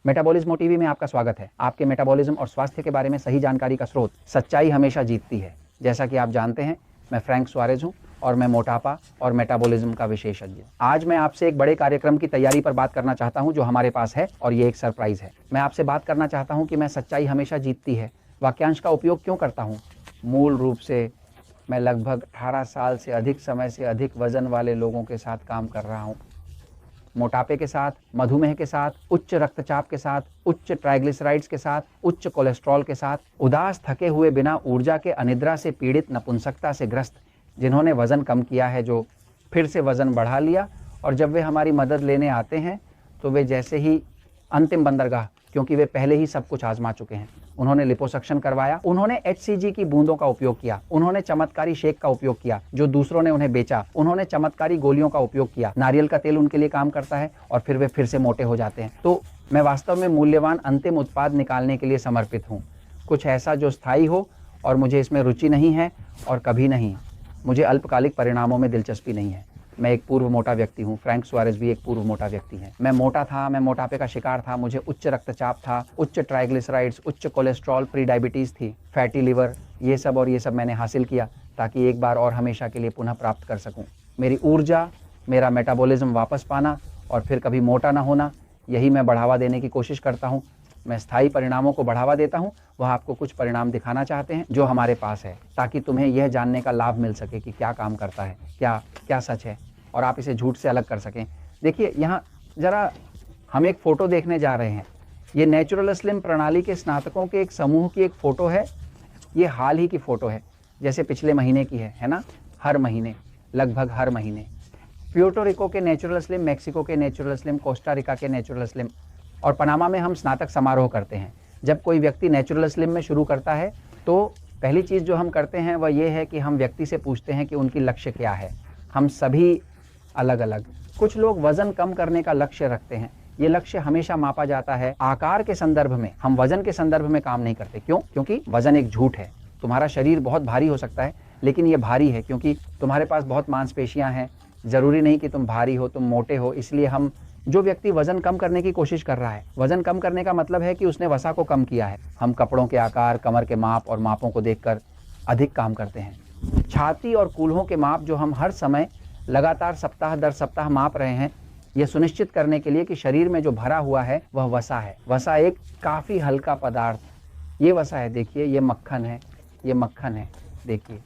Metabolism TV में आपका स्वागत है। आपके मेटाबॉलिज्म और स्वास्थ्य के बारे में सही जानकारी का स्रोत। सच्चाई हमेशा जीतती है। जैसा कि आप जानते हैं, मैं फ्रैंक सुआरेज हूं और मैं मोटापा और मेटाबॉलिज्म का विशेषज्ञ। आज मैं आपसे एक बड़े कार्यक्रम की तैयारी पर बात करना चाहता हूं जो हमारे पास है, और ये एक सरप्राइज है। मैं आपसे बात करना चाहता हूं कि मैं सच्चाई हमेशा जीतती है वाक्यांश का उपयोग क्यों करता हूं। मूल रूप से मैं लगभग 18 साल से अधिक समय से अधिक वजन वाले लोगों के साथ काम कर रहा हूं। मोटापे के साथ, मधुमेह के साथ, उच्च रक्तचाप के साथ, उच्च ट्राइग्लिसराइड्स के साथ, उच्च कोलेस्ट्रॉल के साथ, उदास, थके हुए, बिना ऊर्जा के, अनिद्रा से पीड़ित, नपुंसकता से ग्रस्त, जिन्होंने वजन कम किया है, जो फिर से वजन बढ़ा लिया, और जब वे हमारी मदद लेने आते हैं तो वे जैसे ही अंतिम बंदरगाह, क्योंकि वे पहले ही सब कुछ आजमा चुके हैं। उन्होंने लिपोसक्शन करवाया, उन्होंने HCG की बूंदों का उपयोग किया, उन्होंने चमत्कारी शेक का उपयोग किया जो दूसरों ने उन्हें बेचा, उन्होंने चमत्कारी गोलियों का उपयोग किया। नारियल का तेल उनके लिए काम करता है और फिर वे फिर से मोटे हो जाते हैं। तो मैं वास्तव में मूल्यवान अंतिम उत्पाद निकालने के लिए समर्पित हूँ, कुछ ऐसा जो स्थायी हो, और मुझे इसमें रुचि नहीं है और कभी नहीं। मुझे अल्पकालिक परिणामों में दिलचस्पी नहीं है। मैं एक पूर्व मोटा व्यक्ति हूँ। फ्रैंक सुआरेज भी एक पूर्व मोटा व्यक्ति है। मैं मोटा था, मैं मोटापे का शिकार था, मुझे उच्च रक्तचाप था, उच्च ट्राइग्लिसराइड्स, उच्च कोलेस्ट्रॉल, प्री डायबिटीज़ थी, फैटी लिवर, ये सब मैंने हासिल किया ताकि एक बार और हमेशा के लिए पुनः प्राप्त कर सकूं। मेरी ऊर्जा, मेरा मेटाबॉलिज्म वापस पाना और फिर कभी मोटा ना होना, यही मैं बढ़ावा देने की कोशिश करता हूँ। मैं स्थायी परिणामों को बढ़ावा देता हूँ। वह आपको कुछ परिणाम दिखाना चाहते हैं जो हमारे पास है, ताकि तुम्हें यह जानने का लाभ मिल सके कि क्या काम करता है, क्या सच है, और आप इसे झूठ से अलग कर सकें। देखिए, यहाँ जरा हम एक फ़ोटो देखने जा रहे हैं। ये नेचुरल स्लिम प्रणाली के स्नातकों के एक समूह की एक फ़ोटो है। ये हाल ही की फ़ोटो है, जैसे पिछले महीने की है ना। हर महीने, लगभग हर महीने प्यूर्टो रिको के नेचुरल स्लिम, मेक्सिको के नेचुरल स्लिम, कोस्टा रिका के नेचुरल स्लिम और पनामा में हम स्नातक समारोह करते हैं। जब कोई व्यक्ति नेचुरल स्लिम में शुरू करता है तो पहली चीज़ जो हम करते हैं वह ये है कि हम व्यक्ति से पूछते हैं कि उनकी लक्ष्य क्या है। हम सभी अलग अलग, कुछ लोग वजन कम करने का लक्ष्य रखते हैं। ये लक्ष्य हमेशा मापा जाता है आकार के संदर्भ में। हम वजन के संदर्भ में काम नहीं करते। क्यों? क्योंकि वजन एक झूठ है। तुम्हारा शरीर बहुत भारी हो सकता है, लेकिन ये भारी है क्योंकि तुम्हारे पास बहुत मांसपेशियां हैं। जरूरी नहीं कि तुम भारी हो, तुम मोटे हो। इसलिए हम, जो व्यक्ति वजन कम करने की कोशिश कर रहा है, वजन कम करने का मतलब है कि उसने वसा को कम किया है। हम कपड़ों के आकार, कमर के माप और मापों को देखकर अधिक काम करते हैं। छाती और कूल्हों के माप जो हम हर समय लगातार सप्ताह दर सप्ताह माप रहे हैं, यह सुनिश्चित करने के लिए कि शरीर में जो भरा हुआ है वह वसा है। वसा एक काफ़ी हल्का पदार्थ, ये वसा है। देखिए, ये मक्खन है, ये मक्खन है। देखिए,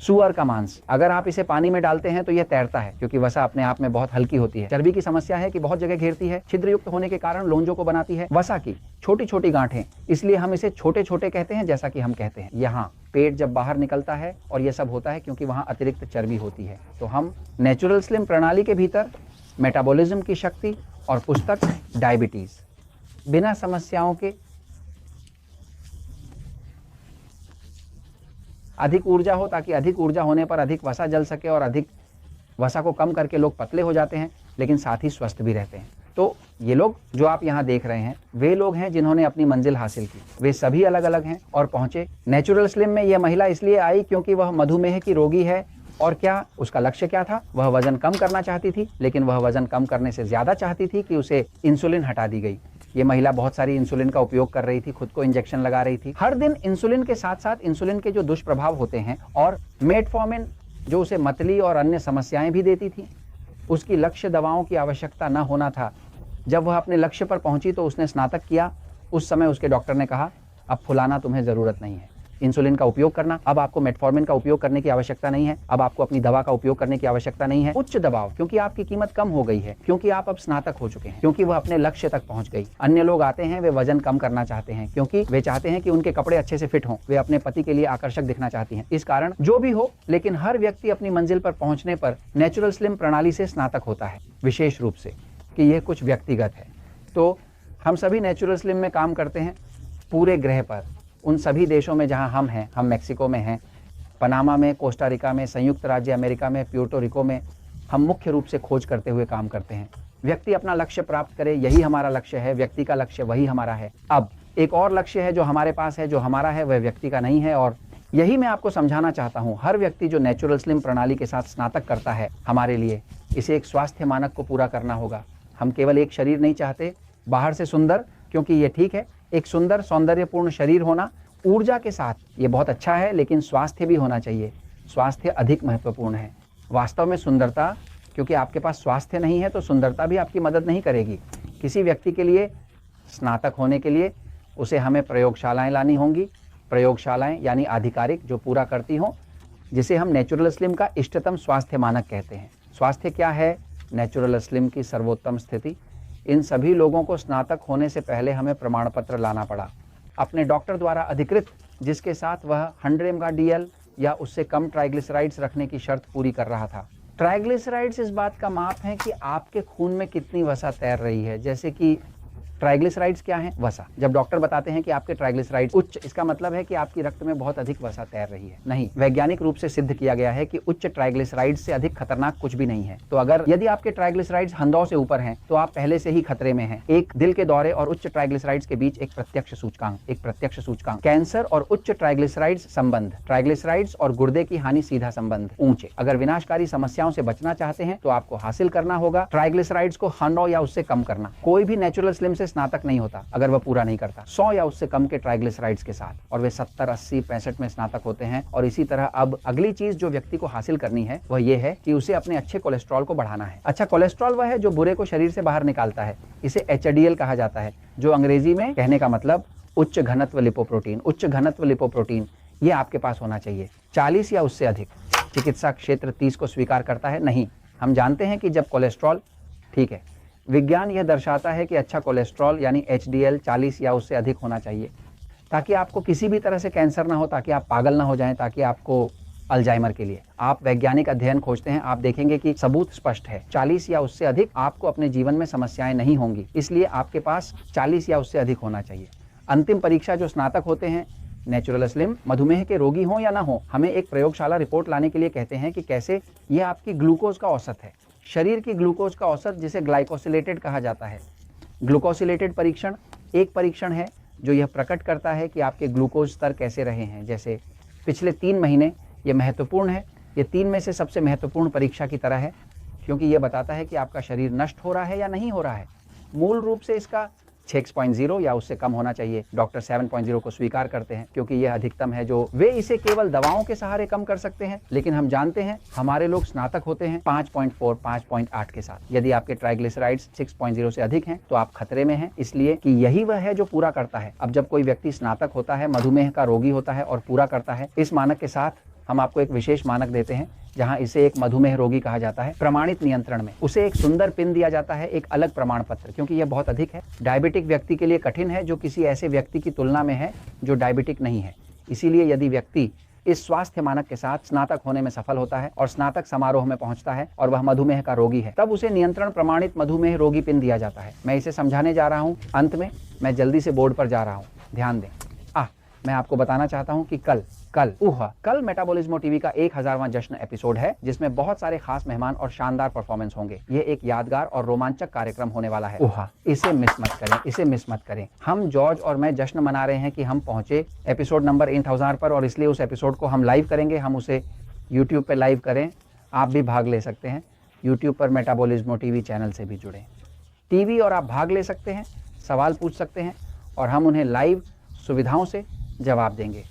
सूअर का मांस, अगर आप इसे पानी में डालते हैं तो यह तैरता है क्योंकि वसा अपने आप में बहुत हल्की होती है। चर्बी की समस्या है कि बहुत जगह घेरती है, छिद्रयुक्त होने के कारण लोंजों को बनाती है। वसा की छोटी छोटी गांठें, इसलिए हम इसे छोटे छोटे कहते हैं, जैसा कि हम कहते हैं। यहाँ पेट जब बाहर निकलता है, और यह सब होता है क्योंकि वहाँ अतिरिक्त चर्बी होती है। तो हम नेचुरल स्लिम प्रणाली के भीतर मेटाबॉलिज्म की शक्ति और पुस्तक डायबिटीज, बिना समस्याओं के अधिक ऊर्जा हो, ताकि अधिक ऊर्जा होने पर अधिक वसा जल सके, और अधिक वसा को कम करके लोग पतले हो जाते हैं लेकिन साथ ही स्वस्थ भी रहते हैं। तो ये लोग जो आप यहाँ देख रहे हैं, वे लोग हैं जिन्होंने अपनी मंजिल हासिल की। वे सभी अलग अलग हैं और पहुंचे। नेचुरल स्लिम में यह महिला इसलिए आई क्योंकि वह मधुमेह की रोगी है। और क्या उसका लक्ष्य क्या था? वह वजन कम करना चाहती थी, लेकिन वह वजन कम करने से ज्यादा चाहती थी कि उसे इंसुलिन हटा दी गई। ये महिला बहुत सारी इंसुलिन का उपयोग कर रही थी, खुद को इंजेक्शन लगा रही थी हर दिन। इंसुलिन के साथ साथ इंसुलिन के जो दुष्प्रभाव होते हैं, और मेटफॉर्मिन जो उसे मतली और अन्य समस्याएं भी देती थी, उसकी लक्ष्य दवाओं की आवश्यकता न होना था। जब वह अपने लक्ष्य पर पहुंची तो उसने स्नातक किया। उस समय उसके डॉक्टर ने कहा, अब फुलाना तुम्हें जरूरत नहीं है, इंसुलिन का उपयोग करना, अब आपको मेटफॉर्मिन का उपयोग करने की आवश्यकता नहीं है, अब आपको अपनी दवा का उपयोग करने की आवश्यकता नहीं है। उच्च दबाव, क्योंकि आपकी कीमत कम हो गई है, क्योंकि आप अब स्नातक हो चुके हैं, क्योंकि वह अपने लक्ष्य तक पहुंच गई। अन्य लोग आते हैं, वे वजन कम करना चाहते हैं क्योंकि वे चाहते हैं कि उनके कपड़े अच्छे से फिट हों, वे अपने पति के लिए आकर्षक दिखना चाहती हैं। इस कारण जो भी हो, लेकिन हर व्यक्ति अपनी मंजिल पर पहुंचने पर नेचुरल स्लिम प्रणाली से स्नातक होता है, विशेष रूप से कि यह कुछ व्यक्तिगत है। तो हम सभी नेचुरल स्लिम में काम करते हैं पूरे ग्रह पर, उन सभी देशों में जहां हम हैं। हम मेक्सिको में हैं, पनामा में, कोस्टा रिका में, संयुक्त राज्य अमेरिका में, प्यूर्टो रिको में। हम मुख्य रूप से खोज करते हुए काम करते हैं। व्यक्ति अपना लक्ष्य प्राप्त करे, यही हमारा लक्ष्य है। व्यक्ति का लक्ष्य वही हमारा है। अब एक और लक्ष्य है जो हमारे पास है, जो हमारा है, वह व्यक्ति का नहीं है, और यही मैं आपको समझाना चाहता हूँ। हर व्यक्ति जो नेचुरल स्लिम प्रणाली के साथ स्नातक करता है, हमारे लिए इसे एक स्वास्थ्य मानक को पूरा करना होगा। हम केवल एक शरीर नहीं चाहते, बाहर से सुंदर, क्योंकि ये ठीक है, एक सुंदर सौंदर्यपूर्ण शरीर होना ऊर्जा के साथ ये बहुत अच्छा है, लेकिन स्वास्थ्य भी होना चाहिए। स्वास्थ्य अधिक महत्वपूर्ण है। वास्तव में सुंदरता, क्योंकि आपके पास स्वास्थ्य नहीं है तो सुंदरता भी आपकी मदद नहीं करेगी। किसी व्यक्ति के लिए स्नातक होने के लिए उसे हमें प्रयोगशालाएं लानी होंगी। प्रयोगशालाएं यानी आधिकारिक जो पूरा करती हों, जिसे हम नेचुरल स्लिम का इष्टतम स्वास्थ्य मानक कहते हैं। स्वास्थ्य क्या है? नेचुरल स्लिम की सर्वोत्तम स्थिति। इन सभी लोगों को स्नातक होने से पहले हमें प्रमाण पत्र लाना पड़ा, अपने डॉक्टर द्वारा अधिकृत, जिसके साथ वह 100 mg/dl या उससे कम ट्राइग्लिसराइड्स रखने की शर्त पूरी कर रहा था। ट्राइग्लिसराइड्स इस बात का माप है कि आपके खून में कितनी वसा तैर रही है। जैसे कि ट्राइग्लिसराइड्स क्या है? वसा। जब डॉक्टर बताते हैं कि आपके ट्राइग्लिसराइड्स उच्च, इसका मतलब है कि आपकी रक्त में बहुत अधिक वसा तैर रही है। नहीं, वैज्ञानिक रूप से सिद्ध किया गया है कि उच्च ट्राइग्लिसराइड्स से अधिक खतरनाक कुछ भी नहीं है। तो अगर यदि आपके ट्राइग्लिसराइड्स 100 से ऊपर हैं, तो आप पहले से ही खतरे में हैं। एक दिल के दौरे और उच्च ट्राइग्लिसराइड्स के बीच एक प्रत्यक्ष सूचकांक। कैंसर और उच्च ट्राइग्लिसराइड्स संबंध, ट्राइग्लिसराइड्स और गुर्दे की हानि सीधा संबंध ऊंचे। अगर विनाशकारी समस्याओं से बचना चाहते हैं तो आपको हासिल करना होगा ट्राइग्लिसराइड्स को 100 या उससे कम करना। कोई भी नेचुरल स्लिम से स्नातक नहीं होता अगर वह पूरा नहीं करता 100 या उससे कम के ट्राइग्लिसराइड्स के साथ, और वे 70, 80, 65 में स्नातक होते हैं। और इसी तरह अब अगली चीज जो व्यक्ति को हासिल करनी है वह यह है कि उसे अपने अच्छे कोलेस्ट्रॉल को बढ़ाना है। अच्छा कोलेस्ट्रॉल वह है जो बुरे को शरीर से बाहर निकालता है। इसे HDL कहा जाता है, जो अंग्रेजी में कहने का मतलब उच्च घनत्व लिपोप्रोटीन। उच्च घनत्व लिपोप्रोटीन ये आपके पास होना चाहिए, 40 या उससे अधिक। चिकित्सा क्षेत्र 30 को स्वीकार करता है नहीं। हम जानते हैं कि जब कोलेस्ट्रॉल, ठीक है, विज्ञान यह दर्शाता है कि अच्छा कोलेस्ट्रॉल यानी HDL 40 या उससे अधिक होना चाहिए, ताकि आपको किसी भी तरह से कैंसर ना हो, ताकि आप पागल ना हो जाएं, ताकि आपको अल्जाइमर के लिए आप वैज्ञानिक अध्ययन खोजते हैं, आप देखेंगे कि सबूत स्पष्ट है, 40 या उससे अधिक आपको अपने जीवन में समस्याएं नहीं होंगी। इसलिए आपके पास 40 या उससे अधिक होना चाहिए। अंतिम परीक्षा जो स्नातक होते हैं नेचुरल स्लिम, मधुमेह के रोगी हों या ना हो, हमें एक प्रयोगशाला रिपोर्ट लाने के लिए कहते हैं कि कैसे यह आपकी ग्लूकोज का औसत है, शरीर की ग्लूकोज का औसत, जिसे ग्लाइकोसिलेटेड कहा जाता है। ग्लूकोसिलेटेड परीक्षण एक परीक्षण है जो यह प्रकट करता है कि आपके ग्लूकोज स्तर कैसे रहे हैं। जैसे पिछले 3 महीने, ये महत्वपूर्ण है, ये 3 में से सबसे महत्वपूर्ण परीक्षा की तरह है, क्योंकि यह बताता है कि आपका शरीर नष्ट हो रहा है या नहीं हो रहा है। मूल रूप से इसका 6.0 या उससे कम होना चाहिए। डॉक्टर 7.0 को स्वीकार करते हैं क्योंकि यह अधिकतम है, जो वे इसे केवल दवाओं के सहारे कम कर सकते हैं। लेकिन हम जानते हैं हमारे लोग स्नातक होते हैं 5.4, 5.8 के साथ। यदि आपके ट्राइग्लिसराइड्स 6.0 से अधिक हैं तो आप खतरे में हैं, इसलिए कि यही वह है जो पूरा करता है। अब जब कोई व्यक्ति स्नातक होता है, मधुमेह का रोगी होता है और पूरा करता है, इस मानक के साथ हम आपको एक विशेष मानक देते हैं, जहां इसे एक मधुमेह रोगी कहा जाता है। प्रमाणित नियंत्रण में उसे एक सुंदर पिन दिया जाता है, एक अलग प्रमाण पत्र, क्योंकि यह बहुत अधिक है। डायबिटिक व्यक्ति के लिए कठिन है, जो किसी ऐसे व्यक्ति की तुलना में है जो डायबिटिक नहीं है। इसीलिए यदि व्यक्ति इस स्वास्थ्य मानक के साथ स्नातक होने में सफल होता है और स्नातक समारोह में पहुंचता है और वह मधुमेह का रोगी है, तब उसे नियंत्रण प्रमाणित मधुमेह रोगी पिन दिया जाता है। मैं इसे समझाने जा रहा हूं। अंत में मैं जल्दी से बोर्ड पर जा रहा हूं, ध्यान दें। मैं आपको बताना चाहता हूं कि कल मेटाबॉलिज्मो टीवी का 1000वां जश्न एपिसोड है, जिसमें बहुत सारे खास मेहमान और शानदार परफॉर्मेंस होंगे। ये एक यादगार और रोमांचक कार्यक्रम होने वाला है। इसे मिस मत करें। हम जॉर्ज और मैं जश्न मना रहे हैं कि हम पहुंचे एपिसोड नंबर 1000 पर, और इसलिए उस एपिसोड को हम लाइव करेंगे। हम उसे यूट्यूब पर लाइव करें। आप भी भाग ले सकते हैं। यूट्यूब पर मेटाबॉलिज्मो टीवी चैनल से भी जुड़ें। टीवी और आप भाग ले सकते हैं, सवाल पूछ सकते हैं और हम उन्हें लाइव सुविधाओं से जवाब देंगे।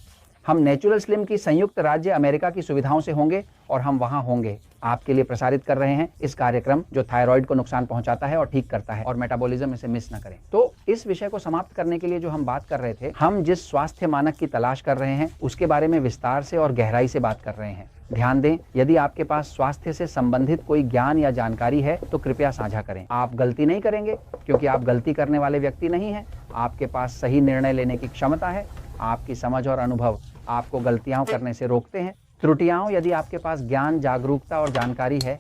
हम नेचुरल स्लिम की संयुक्त राज्य अमेरिका की सुविधाओं से होंगे और हम वहां होंगे। आपके लिए प्रसारित कर रहे हैं इस कार्यक्रम जो थायराइड को नुकसान पहुंचाता है और ठीक करता है, और मेटाबॉलिज्म इसे मिस न करें। तो इस विषय को समाप्त करने के लिए जो हम बात कर रहे थे, हम जिस स्वास्थ्य मानक की तलाश कर रहे हैं उसके बारे में विस्तार से और गहराई से बात कर रहे हैं। ध्यान दें, यदि आपके पास स्वास्थ्य से संबंधित कोई ज्ञान या जानकारी है तो कृपया साझा करें। आप गलती नहीं करेंगे, क्योंकि आप गलती करने वाले व्यक्ति नहीं हैं। आपके पास सही निर्णय लेने की क्षमता है। आपकी समझ और अनुभव आपको गलतियां करने से रोकते हैं। त्रुटियां, यदि आपके पास ज्ञान, जागरूकता और जानकारी है,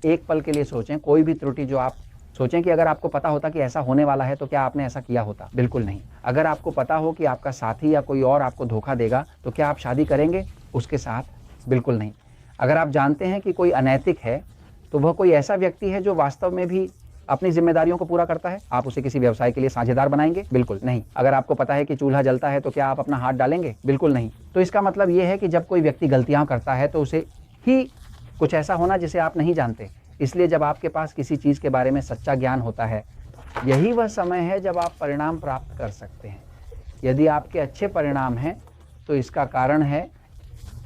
एक पल के लिए सोचें। कोई भी त्रुटि जो आप सोचें कि अगर आपको पता होता कि ऐसा होने वाला है तो क्या आपने ऐसा किया होता? बिल्कुल नहीं। अगर आपको पता हो कि आपका साथी या कोई और आपको धोखा देगा तो क्या आप शादी करेंगे उसके साथ? बिल्कुल नहीं। अगर आप जानते हैं कि कोई अनैतिक है तो वह कोई ऐसा व्यक्ति है जो वास्तव में भी अपनी जिम्मेदारियों को पूरा करता है, आप उसे किसी व्यवसाय के लिए साझेदार बनाएंगे? बिल्कुल नहीं। अगर आपको पता है कि चूल्हा जलता है तो क्या आप अपना हाथ डालेंगे? बिल्कुल नहीं। तो इसका मतलब यह है कि जब कोई व्यक्ति गलतियां करता है तो उसे ही कुछ ऐसा होना जिसे आप नहीं जानते। इसलिए जब आपके पास किसी चीज़ के बारे में सच्चा ज्ञान होता है यही वह समय है जब आप परिणाम प्राप्त कर सकते हैं। यदि आपके अच्छे परिणाम हैं तो इसका कारण है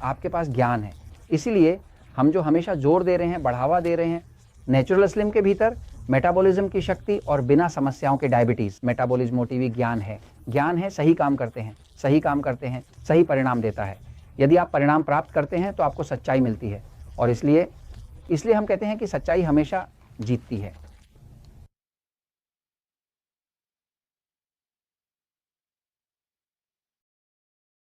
आपके पास ज्ञान है। इसीलिए हम जो हमेशा जोर दे रहे हैं, बढ़ावा दे रहे हैं, नेचुरल स्लिम के भीतर मेटाबॉलिज्म की शक्ति और बिना समस्याओं के डायबिटीज़, मेटाबॉलिज्मोटिवी ज्ञान है। ज्ञान है, सही काम करते हैं, सही काम करते हैं, सही परिणाम देता है। यदि आप परिणाम प्राप्त करते हैं तो आपको सच्चाई मिलती है और इसलिए हम कहते हैं कि सच्चाई हमेशा जीतती है।